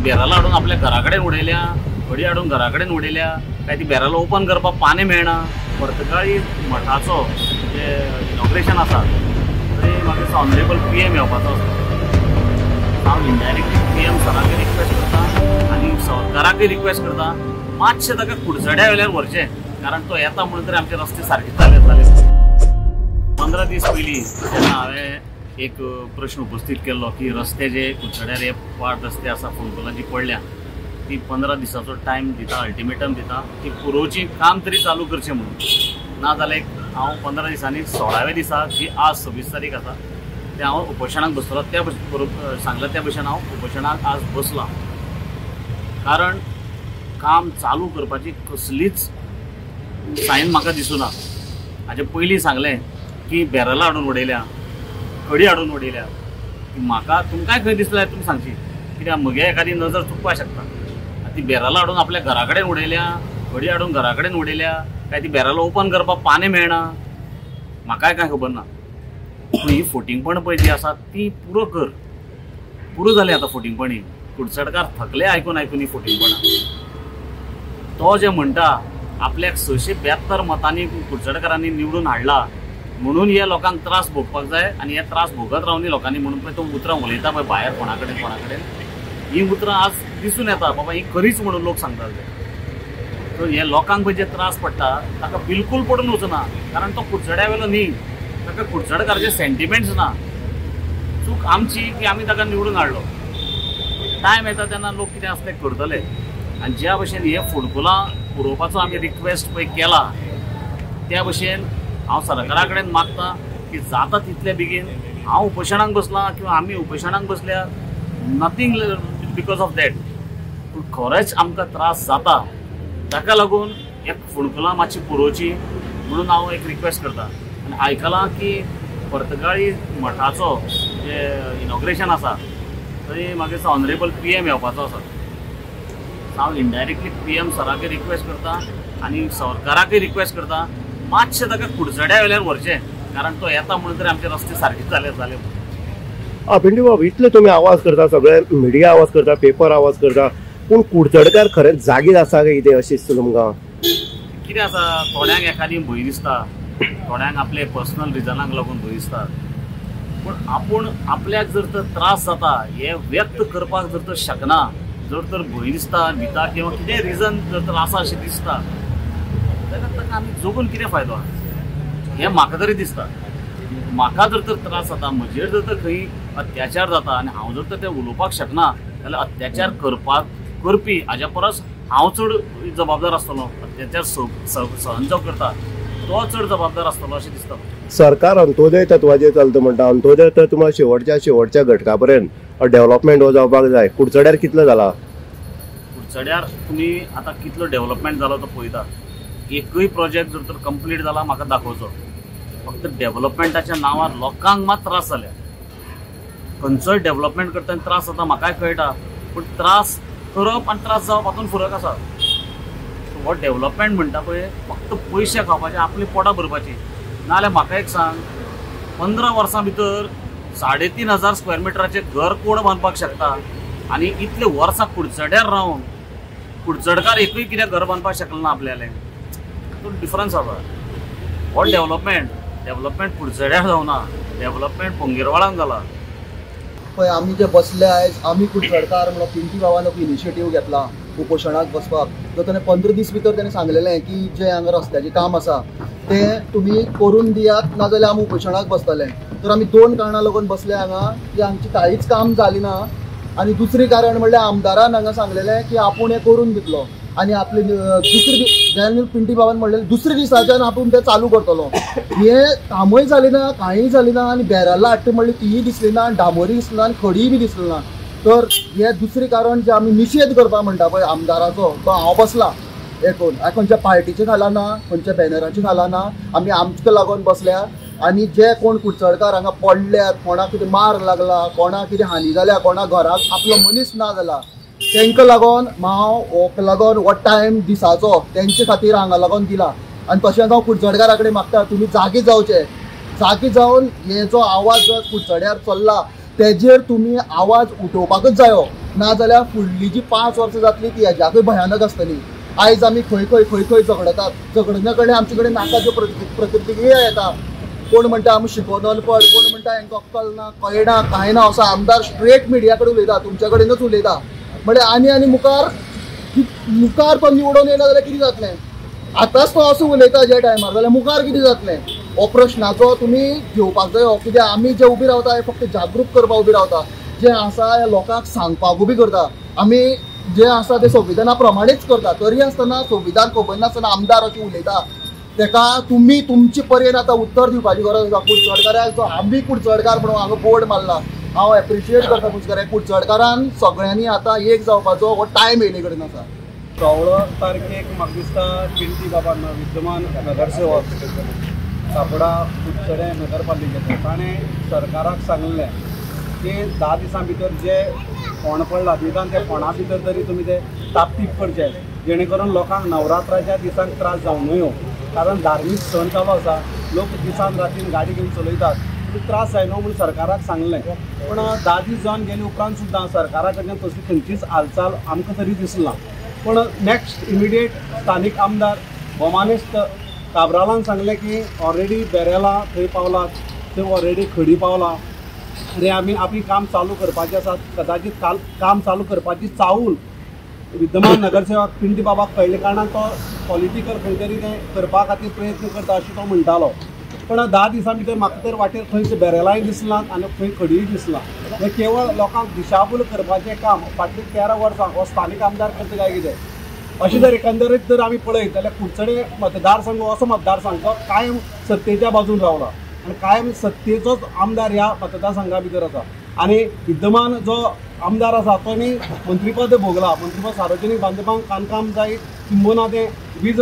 बेराला हाडून आपल्या घरा कडेन उडयल्या, घडी हाडून घरा कडेन उडयल्या, काय ती बेराला ओपन करपाक पानी मेळना। पर्तगाळी मठाचो जे इनॉग्रेशन आसा थंय म्हाका ऑनरेबल PM येवपाचो आसा। हांव इनडायरेक्टली PM सराक रिक्वेस्ट करता आनी सरकाराकय रिक्वेस्ट करता मातशें ताका कुडचड्या वयल्यान व्हरचें, कारण तो येता म्हणून तरी आमचे रस्ते सारके जाले। 15 दीस पयलीं जेन्ना हांवें एक प्रश्न उपस्थित केल्लो की रस्ते जे कुडचड्यार हे वाड रस्ते आसा फोंडकुलांची पडल्या ती 15 दिसाचो टायम दिता, अल्टिमेटम दिता की पुरोवची काम तरी चालू करचें म्हणून। ना जाल्यार हांव 15 दिसांनी 16व्या दिसा जी आज 26 तारीख आसा ते हांव उपोशणाक बसलो। त्या सांगला त्या भशेन हांव उपोशणाक आज बसलां, कारण काम चालू करपाची कसलीच सायन म्हाका दिसूना। हाजे पयलीं सांगलें की बेराला हाडून उडयल्या, खडी हाडून उडयल्या, म्हाका तुमकांय खंय दिसल्यार तुमी सांगची, कित्याक म्हगे एखादी नजर चुकपाक शकता। ती बेराला हाडून आपल्या घरा कडेन उडयल्या, खडी हाडून घरा कडेन उडयल्या, काय ती बेराला ओपन करपाक पानी मेळना, म्हाकाय कांय खबर ना। पूण ही फोटिंगपण पळय जी आसा ती पुरो कर, पुरो जाली आतां फोटिंगपणी। कुडचडकार थकले आयकून आयकून ही फोटिंगपणां। तो जे म्हणटा आपल्याक 672 मतांनी कुडचडकारांनी निवडून हाडला म्हणून हे लोकांक त्रास भोगपाक जाय, आनी हे त्रास भोगत रावनी लोकांनी म्हणून पळय तो उतरां उलयता पळय भायर कोणा कडेन ही उतरां आज दिसून येता बाबा ही खरीच म्हणून लोक सांगतात ते। तर हे लोकांक पळय जे त्रास पडटा ताका बिलकूल पडून वचना, कारण तो कुडचड्या वेलो न्ही, ताका कुडचडकाराचे सेंटिमेंट्स ना। चूक आमची की आमी ताका निवडून हाडलो। टायम येता तेन्ना लोक कितें आसलें करतले, आनी ज्या भशेन हे फोंडकुलां पुरोवपाचो आमी रिक्वेस्ट पळय केला त्या भशेन हांव सरकारा कडेन मागता की जाता तितले बेगीन हांव उपोशणाक बसलां किंवा आमी उपोशणाक बसल्या, नथींग बिकॉज ऑफ दॅट, पूण खरेंच आमकां त्रास जाता ताका लागून एक फोंडकुलां मातशी पुरोवची म्हणून हांव एक रिक्वेस्ट करता। आनी आयकलां की पर्तगाळी मठाचो जे इनॉग्रेशन आसा थंय म्हाका ऑनरेबल PM येवपाचो आसा। हांव इनडायरेक्टली PM सराक रिक्वेस्ट करता आनी सरकाराकय रिक्वेस्ट करता मातशें ताका कुडचड्या वयल्यान व्हरचें, कारण तो येता म्हणून तरी आमचे रस्ते सारके जाले। पिंटू बाब, इतले तुमी आवाज करता, सगळे मिडिया आवाज करता, पेपर आवाज करता, पूण कुडचडकार खरेंच जागीर आसा काय कितें अशें दिसता तुमकां? कितें आसा, थोड्यांक एखादी भंय दिसता, थोड्यांक आपले पर्सनल रिजनाक लागून भंय दिसता, पूण आपूण आपल्याक जर तर त्रास जाता हे व्यक्त करपाक जर तर शकना, जर तर भंय दिसता, भिता किंवा कितें रिजन जर तर आसा अशें दिसता जाल्यार ताका आमी जगून कितें फायदो आसा हें म्हाका तरी दिसता। म्हाका जर तर त्रास जाता, म्हजेर जर तर खंय अत्याचार जाता आनी हांव जर तर तें उलोवपाक शकना जाल्यार अत्याचार करपी हाज्या परस हांव चड जबाबदार आसतलो। अत्याचार सहन जो करता तो चड जबाबदार आसतलो अशें दिसता। सरकार अंत्योदय तत्वाचेर चलता म्हणटा, अंत्योदय तत्व शेवटच्या घटका पर्यंत डेव्हलपमेंट हो जावपाक जाय। कुडचड्यार कितलो जाला? कुडचड्यार तुमी आतां कितलो डेव्हलपमेंट जालो तो पळयता। एकूय प्रोजेक्ट जर तर कंप्लीट जाला म्हाका दाखोवचो, फक्त डेव्हलपमेंटाच्या नांवार लोकांक मात त्रास जाल्या। खंयचोय डेव्हलपमेंट करतना त्रास जाता म्हाकाय कळटा, पूण त्रास करप आनी त्रास जावप हातूंत फरक आसा। हो डेव्हलपमेंट म्हणटा पळय फक्त पयशे खावपाचे, आपली पोटां भरपाची। नाजाल्यार म्हाका एक सांग, 15 वर्सां भितर 3500 स्क्वेअर मिटराचें घर कोण बांदपाक शकता? आनी इतले वर्सां कुडचड्यार रावन कुडचडकार एकूय कितें घर बांदपाक शकलो ना आपल्यालें? डिफरन्स आसा। हो डेव्हलपमेंट कुडचड्यार जावना, डेव्हलपमेंट पोंगेरवाळान जाला। पळय आमी जे बसले आयज, आमी कुडचडकार म्हणून पिंटू बाबान इनिशिएटीव घेतला उपोशणाक बसपाक। तर ताणें 15 दीस भितर ताणें सांगलेलें की जे हांगा रस्त्याचें काम आसा तें तुमी करून दियात, नाजाल्यार आमी उपोशणाक बसतले। तर आमी 2 कारणां लागून बसले हांगा की आमची कांयच काम जाली ना, आनी दुसरी कारण म्हणल्यार आमदारान हांगा सांगलेलें की आपूण हें करून दितलो, आनी आपले दुसरे दीस पिंटू बाबान म्हणलेलें दुसऱ्या दिसाच्यान आपूण तें चालू करतलो। हें कामूय जालें ना, कांयय जालें ना, आनी बेराला हाडटा म्हणलें तीय दिसली ना, डांबोरी दिसली ना, आनी खडीय बी दिसली ना। तर हें दुसरें कारण जे आमी निशेध करपा म्हणटा पळय आमदाराचो, तो हांव बसला हेतून। खंयच्या पार्टीचें घालना, खंयच्या बॅनराचें घालना, आमी आमचे लागून बसल्या। आनी जे कोण कुडचडकार हांगा पडल्यात, कोणाक कितें मार लागला, कोणाक कितें हानी जाल्या, कोणा घराक आपलो मनीस ना जाला, तांकां लागून हांव हो टायम दिसाचो तेंचे खातीर हांगा लागून दिला। आनी तशेंच हांव कुडचडकारा कडेन मागता तुमी जागी जावचे, जागी जावन हे जो आवाज जो कुडचड्यार चल्ला तेजेर तुमी आवाज उठोवपाकच जायो। नाजाल्यार फुडली जी 5 वर्सां जातली ती हेज्याकय भयानक आसतली. आयज आमी खंय खंय खंय खंय झगडटात, झगडना कडेन आमचे कडेन नाका त्यो प्रतिक्रिया येता. कोण म्हणटा आमी शिकोवन अनपड, कोण म्हणटा हांकां अक्कल ना, कळना, कांय ना असो आमदार स्ट्रेट मिडिया कडेन उलयता, तुमच्या कडेनच उलयता. म्हणजे आनी मुखार पण निवडून येयना जाल्यार कितें जातलें? आतांच तो असो उलयता ज्या टायमार, जाल्यार मुखार कितें जातलें? हो प्रश्नाचो तुमी घेवपाक जाय. कित्याक आमी जे उबी रावता हे फक्त जागृत करपाक उबी रावता, जे आसा हे लोकांक सांगपाक उबी करता. आमी जे आसा ते संविधाना प्रमाणेच करता. तरी आसतना संविधान खबर नासतना आमदार अशें उलयता, तेका तुमी तुमचे पर्यंत आतां उत्तर दिवपाची गरज आसा. कुडचडकाराक जो आमी कुडचडकार म्हणून हांगा बोर्ड मारला, हांव एप्रिशिएट करता कुडचडकाराक. कुडचडकारान सगळ्यांनी आतां एक जावपाचो हो टायम येयले कडेन आसा. 16 तारखेक म्हाका दिसता पिंटी बाबा विद्यमान नगरसेवक सापडा कुडचडे नगरपालिकेचो ताणें सरकाराक सांगलें की 10 दिसां भितर जे फोंड पडला निदान त्या फोंडा भितर तरी तुमी ते तापतीप करचे, जेणे करून लोकांक नवरात्राच्या दिसांक त्रास जावं नयो. कारण धार्मीक सण चालू आसा, लोक दिसान रातीन गाडी घेवन चलयतात, त्रास जायना म्हणून सरकाराक सांगलें. पूण 10 दीस जावन गेले उपरांत सुद्दां सरकारा कडल्यान तसली खंयचीच हालचाल आमकां तरी दिसना. पण नेक्स्ट इमिडिएट स्थानीक आमदार भोमानेस्त काब्रालान सांगलें की ऑलरेडी बेरेला थंय पावलात, थंय ऑलरेडी खडी पावला आनी आमी आपली काम चालू करपाचें आसा. कदाचित काम चालू करपाची चावूल विद्यमान नगरसेवक पिंटी बाबाक कळ्ळे कारणान तो पॉलिटिकल खंय तरी तें करपा खातीर प्रयत्न करता अशें तो म्हणटालो. पण 10 दिसां भितर म्हाका तर वाटेर खंयच बेरेलाय दिसनात आनी खंय खडीय दिसना. हें केवळ लोकांक दिशाभूल करपाचें काम फाटलीं 13 वर्सां हो स्थानीक आमदार करता काय कितें अशें जर एकंदरीत जर आमी पळयत जाल्यार कुडचडे मतदारसंघ असो मतदारसंघ तो कायम सत्तेच्या बाजून रावला आनी कायम सत्तेचोच आमदार ह्या मतदारसंघा भितर आसा. आनी विद्यमान जो आमदार आसा तो न्ही मंत्रीपद भोगला, मंत्रीपद सार्वजनीक बांदकाम बांदकाम जाय किंबहुना तें वीज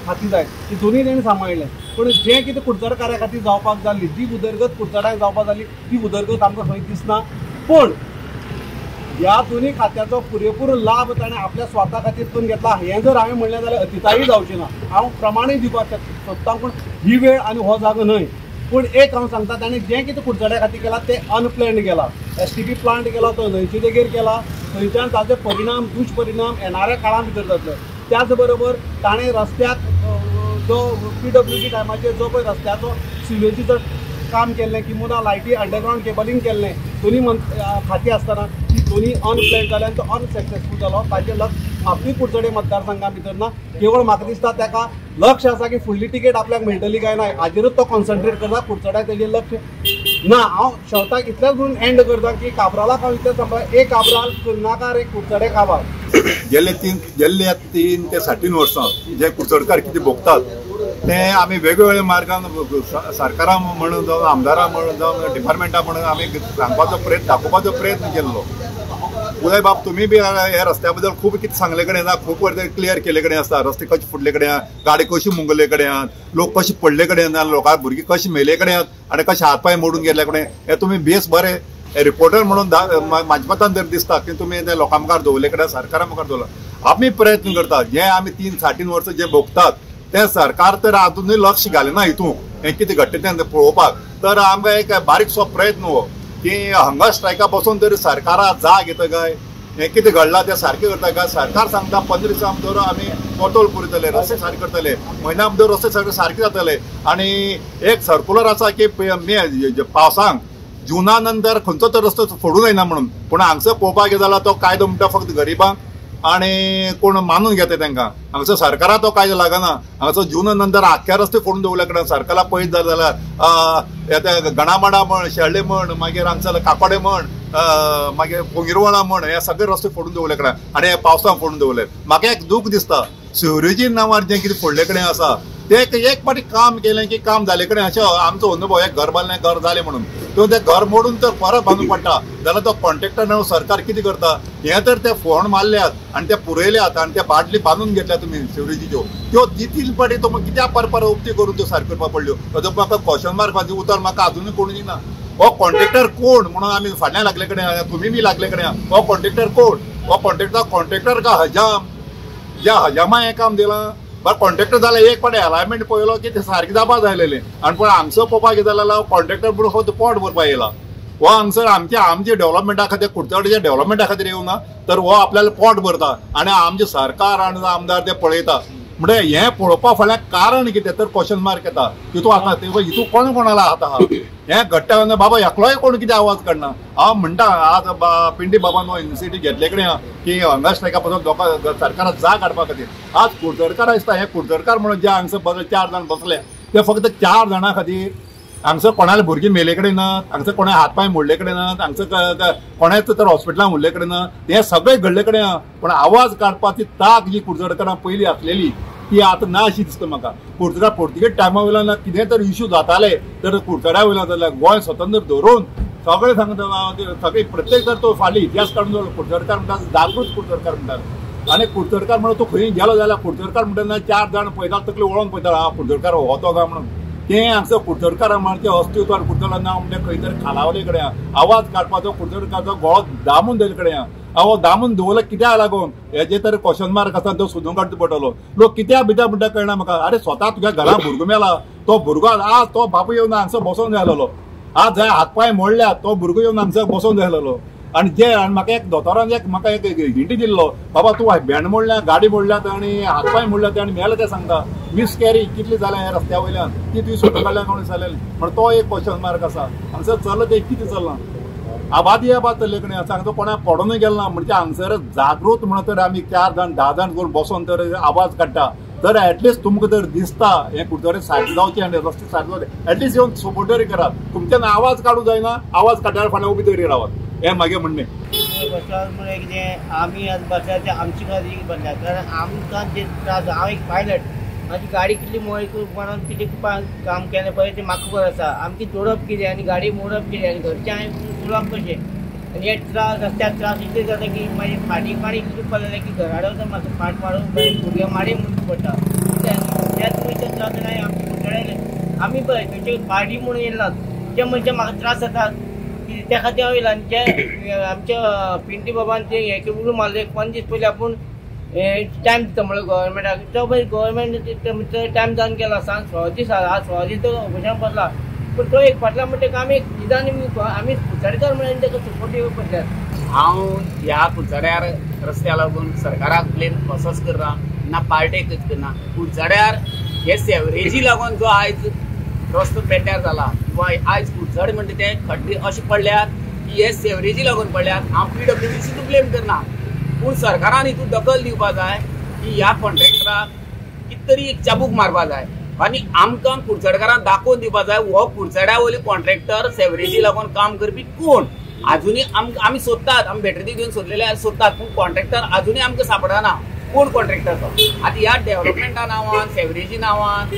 खाती जाय, ती दोनूय तेणें सांबाळलें. पूण जें कितें कुडचडकारा खातीर जावपाक जाल्ली, जी उदरगत कुडचड्यांक जावपाक जाल्ली ती उदरगत आमकां खंय दिसना. पूण ह्या दोनूय खात्याचो पुरेपूर लाभ ताणें आपल्या स्वाता खातीर करून घेतला हें जर हांवें म्हणलें जाल्यार अतितायी जावचें ना. हांव प्रमाणय दिवपाक सोदतां, पूण ही वेळ आनी हो जागो न्हय. पूण एक हांव सांगता, ताणें जें कितें कुडचड्या खातीर केलां तें अनप्लॅन्ड केलां. STP प्लांट केला तो न्हंयचे देगेर केला, थंयच्यान ताजे परिणाम दुश्परिणाम येणाऱ्या काळा भितर जातले. त्याच बरोबर ताणें रस्त्याक जो PWD टायमाचेर जो पळय रस्त्याचो सिवेजीचो काम केल्लें किंवा लायटी अंडरग्रावंड केबलिंग केल्लें, दोनूय खातीं आसतना ती दोनूय अनप्लॅन्ड जाल्यान तो अनसक्सेसफूल जालो. ताचें लक्ष आपली कुडचडे मतदारसंघा भितर ना. केवळ म्हाका दिसता ताका लक्ष आसा की फुडली तिकेट आपल्याक मेळटली काय ना हाजेरूच तो कॉन्सन्ट्रेट करता. कुडचड्याक तेजें लक्ष ना. हांव शेवटाक इतलेंच म्हणून एंड करता की काब्रालाक हांव इतलें सांगता, एक काब्राल करनाकार एक कुडचडे काबार. गेल्ले 3 ते 3.5 वर्सां जे कुडचडकार कितें भोगतात तें आमी वेगवेगळ्या मार्गान सरकारा म्हणून जावं आमदारा म्हणून जावं डिपार्टमेंटा म्हणून आमी सांगपाचो प्रयत्न दाखोवपाचो प्रयत्न केल्लो. उदय बाब तुमी बी ह्या रस्त्या बद्दल खूब कितें सांगले कडेन आसा, खूब वर क्लियर केले कडेन आसता. रस्ते कशे फुटले कडेन, गाडी कशी मुंगले कडेन, लोक कशे पडले कडेन, लोकां भुरगीं कशी मेले कडेन आनी कशे हातपाय मोडून गेल्ले कडेन हे तुमी बेस बरें रिपोर्टर म्हणून म्हाज्या मतान जर दिसता की तुमी ते लोकां मुखार दवरले कडेन सरकारा मुखार दवरला. आमी प्रयत्न करता जे आमी 3-3.5 वर्सां जे भोगतात ते सरकार तर अजूनय लक्ष घालिना हितून हें कितें घडटा तें पळोवपाक. तर आमकां एक बारीकसो प्रयत्न हो की हंगर स्ट्रायका बसून तरी सरकारा जाग येता काय, हें कितें घडलां तें सारकें करता काय. सरकार सांगता 15 दिसां भितर आमी पोर्टल पुरयतले, रस्ते सारके करतले, म्हयन्या भितर रस्ते सगळे सारके जातले. आनी एक सर्कुलर आसा की पावसांक जुना नंतर खंयचो तर रस्तो फोडून येना म्हणून. पूण हांगसर पळोवपाक गेलो जाल्यार तो कायदो म्हणटा फक्त गरिबांक आनी कोण मानून घेता तांकां. हांगसर सरकारा तो कायदो लागना. हांगसर जून नंतर आख्या रस्ते फोडून दवरले कडेन सरकारा पळयत जाल्यार गणामाडा म्हण, शेळ्ळे म्हण, मागीर हांगसर काकोडे म्हण, मागीर पोंगिरवाडा म्हण हे सगळे रस्ते फोडून दवरले कडेन आनी हे पावसांत फोडून दवरले. म्हाका एक दूख दिसता शिवरेजी नांवार जें कितें फोडले कडेन आसा तें एक पाटी काम केलें की काम जाले कडेन अशें आमचो अनुभव. एक घर बांदलें घर जालें म्हणून तो तें घर मोडून तर परत बांदूंक पडटा जाल्यार तो कॉन्ट्रॅक्टर न्हू सरकार कितें करता. हें तर ते फोंड मारल्यात आनी ते पुरयल्यात आनी ते बाटली बांदून घेतल्या तुमी शिवरेजीच्यो त्यो 3 पाटी तो कित्याक परत उक्ती करून त्यो सारक्यो करपाक पडल्यो. ताजो म्हाका क्वेश्चन मार्काचें उतर म्हाका अजूनय कोण दिना. हो कॉन्ट्रॅक्टर कोण म्हणून आमी फाटल्यान लागले कडेन तुमी बी लागले कडेन हो कॉन्ट्रॅक्टर कोण. हो कॉन्ट्रॅक्टर का हजाम, ज्या हजामा हें काम दिलां. बरं कॉन्ट्रॅक्टर जाल्यार एक पाटी अलायमेंट पळयलो की ते सारकें जावपा जाय आसलेलें. आनी पूण हांगसर पळोवपाक गेलो जाल्यार कॉन्ट्रॅक्टर म्हणून फक्त पोट भरपाक येयला. हो हांगसर आमचे डेव्हलपमेंटा खातीर कुडचड्याच्या डेव्हलपमेंटा खातीर येवना तर हो आपल्याला पोट भरता आनी आमचे सरकार आनी आमदार ते पळयता. म्हणजे हें पळोवपा फाल्यां कारण कितें तर क्वेश्चन मार्क येता. हितू आसा हितू कोण कोणाला हात आहा हें घडटा तेन्ना बाबा एकलोय कोण कितें आवाज काडना. हांव म्हणटा आज पिंडी बाबान हो इनिशिएटीव घेतले कडेन की हंगर स्ट्रायका पासून लोकांक सरकाराक जाग काडपा खातीर आज कुडचडकार दिसता हे कुडचडकार म्हणून जे हांगसर बसले 4 जाण बसले ते फक्त 4 जाणां खातीर हांगसर कोणाले भुरगीं मेले कडेन नात, हांगसर कोणा हात पांय मोडले कडेन नात, हांगसर कोणाच तर हॉस्पिटलांत उरले कडेन ना. हे सगळें घडले कडेन पण आवाज काडपाची ताक जी कुडचडकारां पयलीं आसलेली ती आतां ना अशी दिसता म्हाका. पोर्तुगेज टायमा वयल्यान कितें तर इश्यू जाताले तर कुडचड्या वयल्यान जाल्यार गोंय स्वतंत्र धरून सगळें सांगता सगळें प्रत्येक तर तो फाल्यां इतिहास काडून जो कुडचडकार म्हणटा जागृत कुडचडकार म्हणटात. आनी कुडचडकार म्हणून तो खंय गेलो जाल्यार कुडचडकार म्हणटा 4 जाण पळयता तकले वळोवन पळयता हा कुडचडकार हो तो गा म्हणून. तें हांगसर कुडचडकार म्हणजे अस्तित्व कुडचड नांव म्हणजे खंय तरी खालावले कडेन आवाज काडपाचो कुडचडकाचो गळो दामून दवरले कडेन हांव दामून दवरलो कित्याक लागून हेजे तर क्वेश्चन मार्क आसा तो सोदून काडचो पडटलो. लोक कित्याक भिता म्हणटा कळना म्हाका. अरे स्वता तुज्या घरा भुरगो मेला तो भुरगो आज तो बापूय येवन हांगसर बसोंक जाय आसलो. आज जंय हात पांय मोडल्या तो भुरगो येवन हांगसर बसोंक जाय आसलो. आनी म्हाका एक दोतोरान म्हाका एक हिंट दिल्लो बाबा तूं भेंड मोडल्या गाडी मोडल्यात आनी हात पांय मोडल्यात आनी मेला तें सांगता मिस कॅरी कितली जाल्या ह्या रस्त्या वयल्यान ती तुवें सोदून काडल्या कोण जालें म्हण तो एक क्वेश्चन मार्क आसा. हांगसर चल्लां तें कितें चल्लां आबादी चल्ले कडेन सांगता कोणाक पडोनूय गेलना. म्हणजे हांगसर जागृत म्हणून तर आमी 4 जाण 10 जाण करून बसोन तर आवाज काडटा तर एटलिस्ट तुमकां जर दिसता हें कुडचडें सारकें जावचें आनी रस्ते सारके जावचे एटलिस्ट येवन सपोर्ट तरी करात. तुमच्यान आवाज काडूंक जायना आवाज काडल्यार फाल्यां उबी तरी रावात हें म्हाजें म्हणणें. म्हळ्यार कितें आमी आज बसल्यार ते आमची खातीर बसल्या कारण आमकां जे त्रास हांव एक पायलट म्हाजी गाडी कितली मोडून कितें काम केलें पळय तें म्हाका खबर आसा. आमची जोडप कितें आनी गाडी मोडप कितें आनी घरचें हांवें चलोवप कशें आनी हे त्रास रस्त्याक त्रास इतले जाता की मागीर फाटीं पाणी इतलें पडलें की घरा वता म्हाका फाट मारून भुरग्यां माडी म्हणून पडटा. त्याच मनशाक त्रास जाल्यार आमचे कुडचड्याले आमी पळय खंयचे पार्टी म्हणून येयलात ते मनशाक म्हाका त्रास जातात त्या खातीर हांव येयला. आनी आमच्या पिंटी बाबान ते हें उलो मारले 5 दीस पयलीं आपूण टायम दिता म्हणल्यार गव्हर्मेंटाक तो पळय गव्हर्मेंट टायम जावन गेला सांग 6 दीस आज 6 दीस तो ऑपरेशन बसला पण तो एक फाटला म्हणटा आमी निदान आमी कुडचडेकार म्हणून ताका सपोर्ट दिवप पडटात. हांव ह्या कुडचड्यार रस्त्या लागून सरकाराक ब्लेम कसोच करना ना पार्टेकच करना. कुडचड्यार हे सेवरेजी लागून जो आयज रस्तो पेड्ड्यार जाला किंवा आयज कुडचड म्हणटा ते खड्डे अशे पडल्यात की हे सेवरेजी लागून पडल्यात. हांव PWDCचो ब्लेम करना पूण सरकारान हितून दखल दिवपा जाय की ह्या कॉन्ट्रॅक्टराक कितें तरी एक चाबूक मारपा जाय आनी आमकां कुडचडकारांक दाखोवन दिवपा जाय हो कुडचड्या वयले कॉन्ट्रॅक्टर सेवरेजी लागून काम करपी कोण. आजुनी आमी सोदतात आमी बॅटरी घेवन सोदलेले सोदतात पूण कॉन्ट्रॅक्टर आजुनी आमकां सापडना कोण कॉन्ट्रॅक्टर तो. आतां ह्या डेव्हलपमेंटा नांवान सेवरेजी नांवान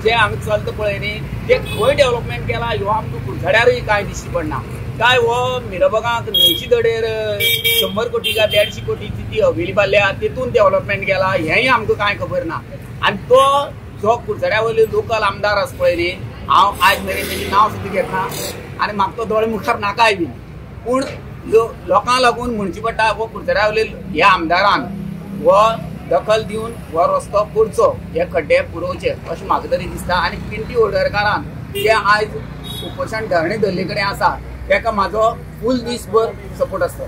जे आमी चलता पळय न्ही ते खंय डेव्हलपमेंट केला ह्यो आमकां कुडचड्यारूय कांय दिश्टी पडना. काय हो मिरबगांक न्हंयची दडेर 100 कोटी काय 150 कोटीची ती हवेली बांदल्या तेतून डेव्हलपमेंट केला हेंय आमकां कांय खबर ना. आनी तो जो कुडचड्या वयले लोकल आमदार आसा पळय न्ही हांव आयज मेरेन तेजें नांव सुद्दां घेतना आनी म्हाका तो दोळे मुखार नाकाय बी पूण लोकांक लागून म्हणची पडटा हो कुडचड्या वयले ह्या आमदारान हो दखल दिवन हो रस्तो करचो हे खड्डे पुरोवचे अशें म्हाका तरी दिसता. आनी पिंटी होल्डरकारान जे आयज उपोशण धरणे धरले कडेन आसा ताका म्हाजो फूल दीसभर सपोर्ट आसता.